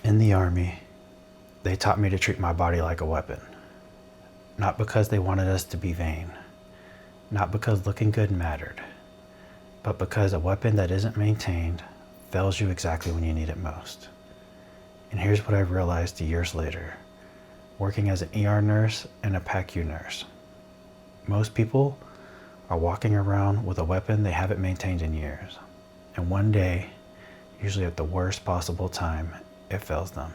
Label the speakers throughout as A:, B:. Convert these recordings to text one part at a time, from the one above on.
A: In the Army, they taught me to treat my body like a weapon. Not because they wanted us to be vain, not because looking good mattered, but because a weapon that isn't maintained fails you exactly when you need it most. And here's what I've realized years later, working as an ER nurse and a PACU nurse. Most people are walking around with a weapon they haven't maintained in years. And one day, usually at the worst possible time, it fails them.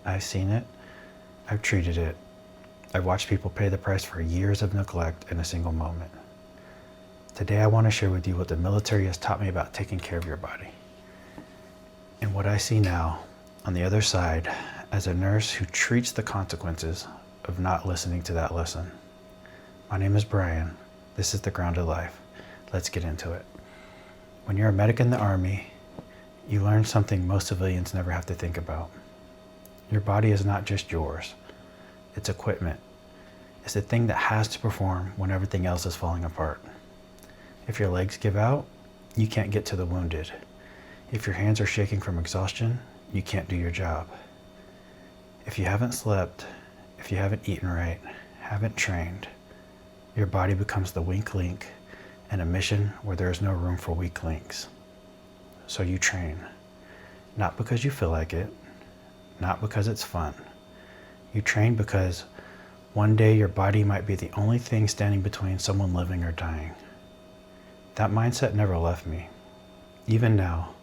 A: I've seen it, I've treated it, I've watched people pay the price for years of neglect in a single moment. Today I want to share with you what the military has taught me about taking care of your body. And what I see now, on the other side, as a nurse who treats the consequences of not listening to that lesson. My name is Brian. This is The Grounded Life. Let's get into it. When you're a medic in the Army, you learn something most civilians never have to think about. Your body is not just yours. It's equipment. It's the thing that has to perform when everything else is falling apart. If your legs give out, you can't get to the wounded. If your hands are shaking from exhaustion, you can't do your job. If you haven't slept, if you haven't eaten right, haven't trained, your body becomes the weak link in a mission where there is no room for weak links. So you train, not because you feel like it, not because it's fun. You train because one day your body might be the only thing standing between someone living or dying. That mindset never left me. Even now,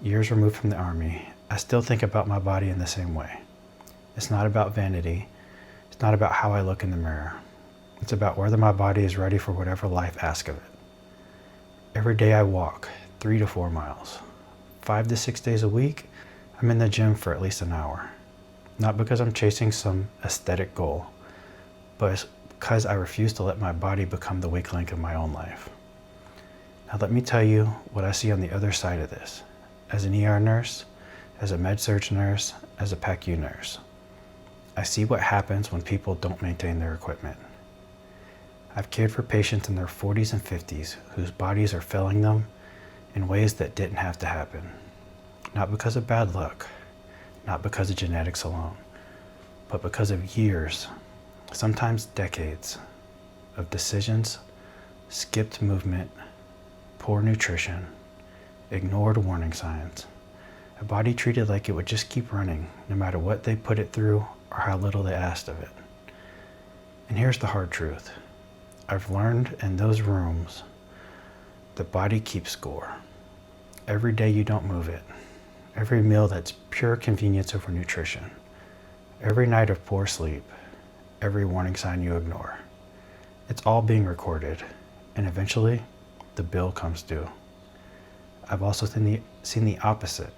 A: years removed from the Army, I still think about my body in the same way. It's not about vanity. It's not about how I look in the mirror. It's about whether my body is ready for whatever life asks of it. Every day I walk 3 to 4 miles. 5 to 6 days a week, I'm in the gym for at least an hour. Not because I'm chasing some aesthetic goal, but because I refuse to let my body become the weak link in my own life. Now let me tell you what I see on the other side of this. As an ER nurse, as a med-surg nurse, as a PACU nurse. I see what happens when people don't maintain their equipment. I've cared for patients in their 40s and 50s whose bodies are failing them in ways that didn't have to happen. Not because of bad luck, not because of genetics alone, but because of years, sometimes decades, of decisions, skipped movement, poor nutrition, ignored warning signs, a body treated like it would just keep running no matter what they put it through or how little they asked of it. And here's the hard truth. I've learned in those rooms, the body keeps score. Every day you don't move it, every meal that's pure convenience over nutrition, every night of poor sleep, every warning sign you ignore. It's all being recorded, and eventually, the bill comes due. I've also seen the opposite.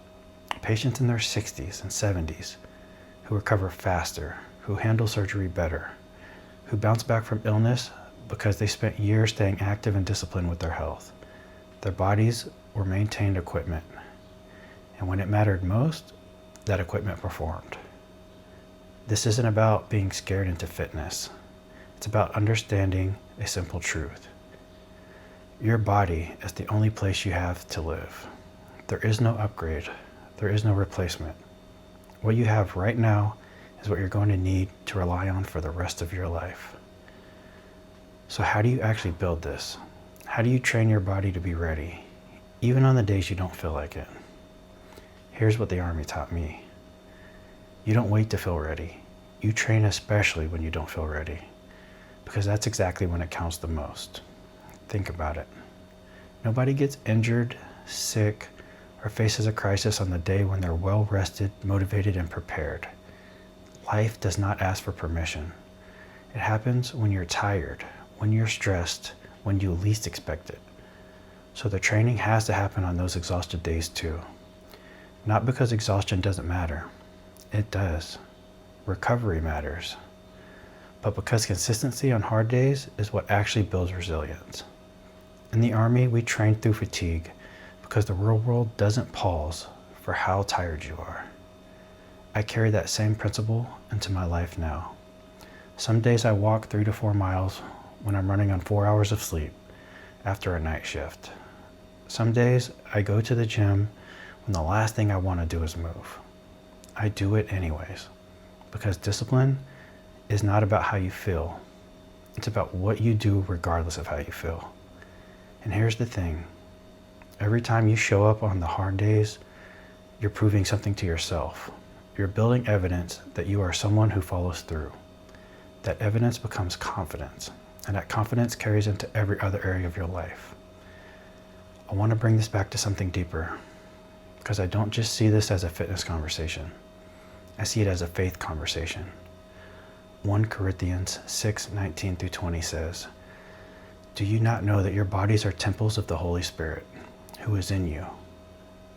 A: Patients in their 60s and 70s who recover faster, who handle surgery better, who bounce back from illness because they spent years staying active and disciplined with their health. Their bodies were maintained equipment, and when it mattered most, that equipment performed. This isn't about being scared into fitness. It's about understanding a simple truth. Your body is the only place you have to live. There is no upgrade. There is no replacement. What you have right now is what you're going to need to rely on for the rest of your life. So how do you actually build this? How do you train your body to be ready, even on the days you don't feel like it? Here's what the Army taught me. You don't wait to feel ready. You train especially when you don't feel ready, because that's exactly when it counts the most. Think about it. Nobody gets injured, sick, or faces a crisis on the day when they're well rested, motivated, and prepared. Life does not ask for permission. It happens when you're tired, when you're stressed, when you least expect it. So the training has to happen on those exhausted days too. Not because exhaustion doesn't matter. It does. Recovery matters. But because consistency on hard days is what actually builds resilience. In the Army, we train through fatigue because the real world doesn't pause for how tired you are. I carry that same principle into my life now. Some days I walk 3 to 4 miles when I'm running on 4 hours of sleep after a night shift. Some days I go to the gym when the last thing I want to do is move. I do it anyways. Because discipline is not about how you feel. It's about what you do regardless of how you feel. And here's the thing. Every time you show up on the hard days, you're proving something to yourself. You're building evidence that you are someone who follows through. That evidence becomes confidence, and that confidence carries into every other area of your life. I want to bring this back to something deeper, because I don't just see this as a fitness conversation. I see it as a faith conversation. 1 Corinthians 6:19-20 says, "Do you not know that your bodies are temples of the Holy Spirit, who is in you,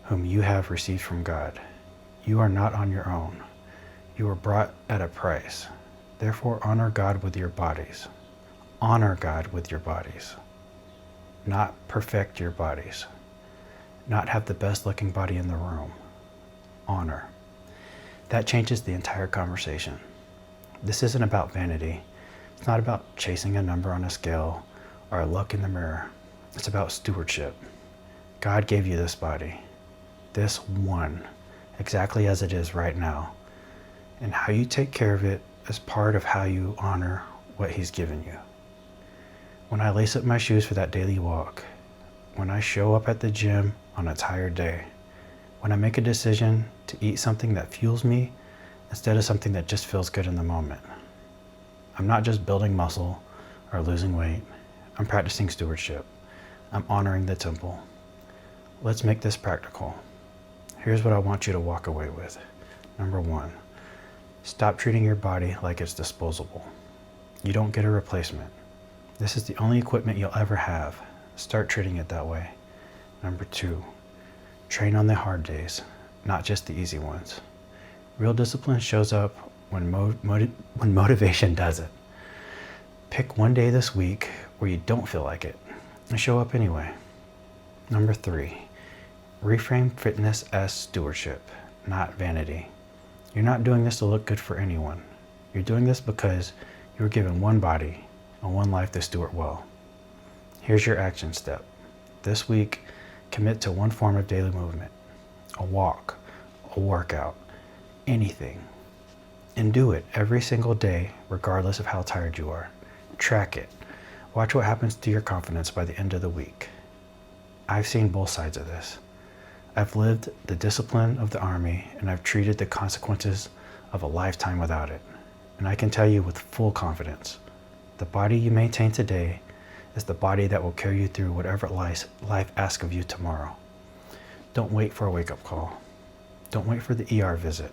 A: whom you have received from God? You are not on your own. You were bought at a price. Therefore honor God with your bodies." Honor God with your bodies. Not perfect your bodies. Not have the best looking body in the room. Honor. That changes the entire conversation. This isn't about vanity. It's not about chasing a number on a scale or a look in the mirror. It's about stewardship. God gave you this body, this one, exactly as it is right now. And how you take care of it is part of how you honor what He's given you. When I lace up my shoes for that daily walk, when I show up at the gym on a tired day, when I make a decision to eat something that fuels me instead of something that just feels good in the moment, I'm not just building muscle or losing weight. I'm practicing stewardship. I'm honoring the temple. Let's make this practical. Here's what I want you to walk away with. Number 1, stop treating your body like it's disposable. You don't get a replacement. This is the only equipment you'll ever have. Start treating it that way. Number 2, train on the hard days, not just the easy ones. Real discipline shows up when motivation doesn't. Pick one day this week where you don't feel like it and show up anyway. Number 3, reframe fitness as stewardship, not vanity. You're not doing this to look good for anyone. You're doing this because you were given one body and one life to steward well. Here's your action step. This week, commit to one form of daily movement, a walk, a workout, anything. And do it every single day, regardless of how tired you are. Track it. Watch what happens to your confidence by the end of the week. I've seen both sides of this. I've lived the discipline of the Army, and I've treated the consequences of a lifetime without it. And I can tell you with full confidence, the body you maintain today is the body that will carry you through whatever life asks of you tomorrow. Don't wait for a wake-up call. Don't wait for the ER visit,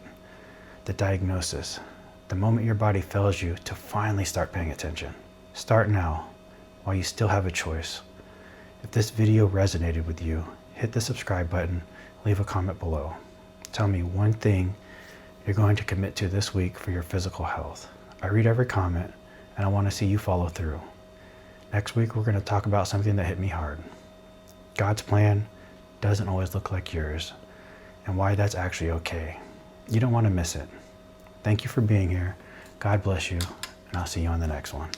A: the diagnosis, the moment your body fails you to finally start paying attention. Start now, while you still have a choice. If this video resonated with you, hit the subscribe button, leave a comment below. Tell me one thing you're going to commit to this week for your physical health. I read every comment, and I want to see you follow through. Next week, we're going to talk about something that hit me hard. God's plan doesn't always look like yours, and why that's actually okay. You don't want to miss it. Thank you for being here. God bless you, and I'll see you on the next one.